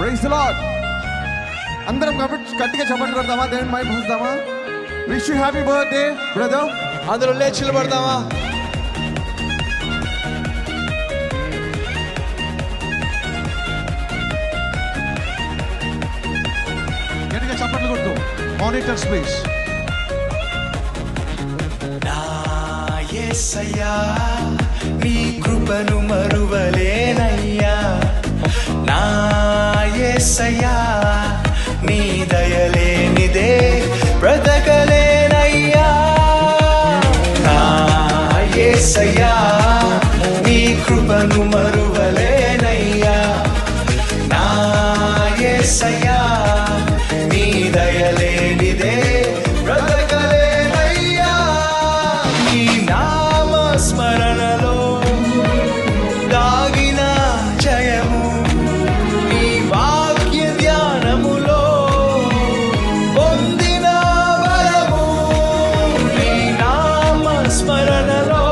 Praise the lord. అందరం గట్టిగా చప్పట్లు కొడదామా, దేవుని మహిమపరుద్దామా? Wish you happy birthday brother. అందరూ లేచి నిలబడదామా? గట్టిగా చప్పట్లు కొడుతూ మానిటర్స్ ప్లీజ్. నా యేసయ్యా నీ కృపను మరువలేనయ్యా, నా యేసయ్యా నీ దయలేనిదే బ్రతకలేనయ్యా, నా యేసయ్యా నీ కృపను మరువలేనయ్యా, నా యేసయ్యా నీ దయలేనిదే బ్రతకలేనయ్యా. నీ నామ స్మరణలో దాగిన జయము, నీ వాక్య ధ్యానములో పొందిన బలము, నీ నామ స్మరణలో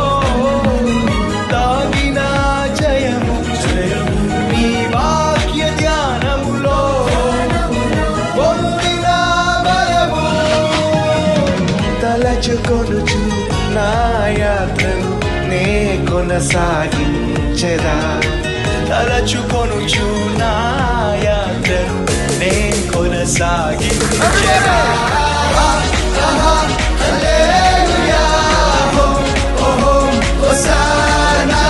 దాగిన జయము, నీ వాక్య ధ్యానములో పొందిన బలము. తలచుకొనుచు నా యాత్రను నే కొనసాగించెదా, తలచుకొనుచు నా యాత్రను నే కొనసాగించెదా. హల్లెలూయా హో ఓహో హోసానా,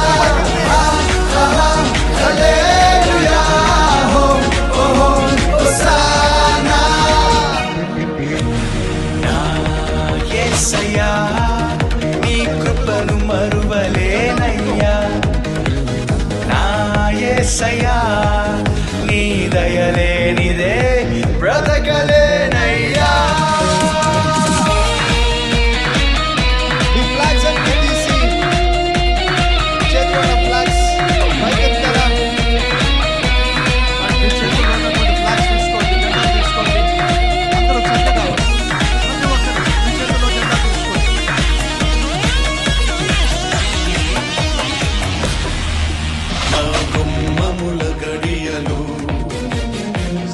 హల్లెలూయా హో ఓహో హోసానా. నా యేసయ్యా నీ కృపను మరువలేనయ్యా, నా యేసయ్యా నీ దయలేనిదే బ్రతకలేనయ్యా. ఈ ఫ్లాగ్స్ అన్ని తీసి చేతిలో ఉన్న ఫ్లాగ్స్ పైకెత్తారా? మీ చేతుల్లో ఉన్నటువంటి ఫ్లాగ్స్ తీసుకోండి, జెండా తీసుకోండి. అందరూ చక్కగా ప్రతి ఒక్కరు మీ చేతుల్లో జెండా తీసుకోండి. నా గుమ్మముల గడియలు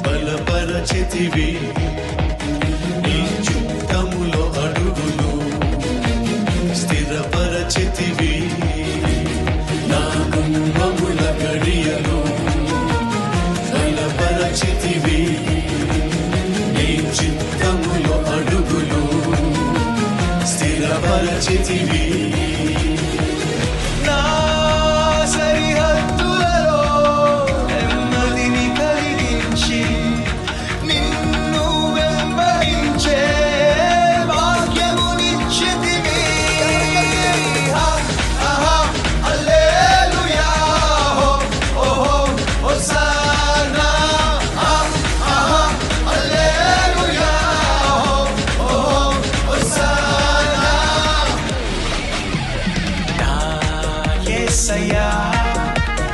బలపరచితివి, నీ చిత్తములో అడుగులు స్థిరపరచితివి. నా గుమ్మముల గడియలు బలపరచితివి, నీ చిత్తములో అడుగులు స్థిరపరచితివి. నా సరిహద్దులలో నెమ్మదిని కలిగించి నిన్ను వెంబడించే భాగ్యమునిచ్చితివి. హల్లెలూయా హో ఓహో హోసానా, హల్లెలూయా హో ఓహో హోసానా. నా యేసయ్యా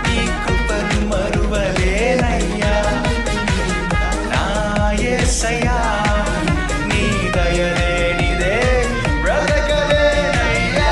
నీ కృపను మరువలేనయ్యా, నా యేసయ్యా నీ దయలేనిదే బ్రతకలేనయ్యా.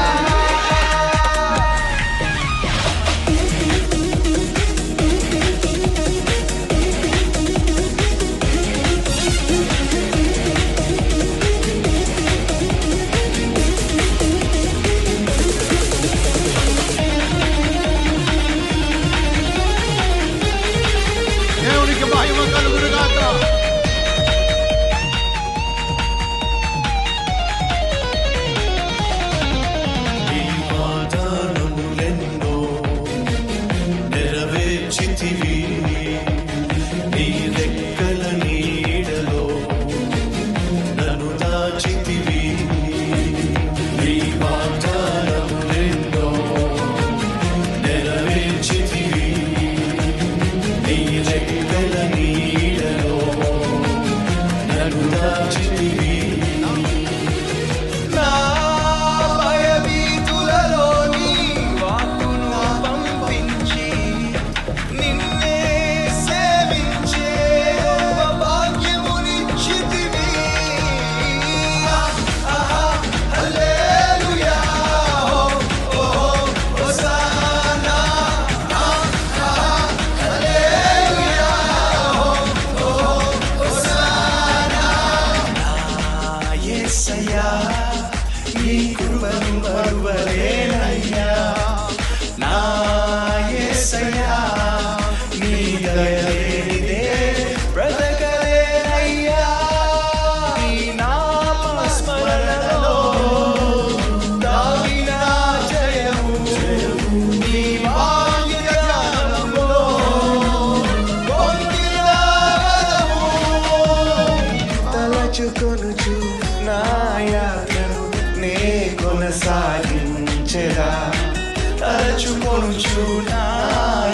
తలచుకొనుచు నా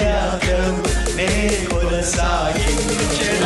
యాత్రను నే కొనసాగించెదను.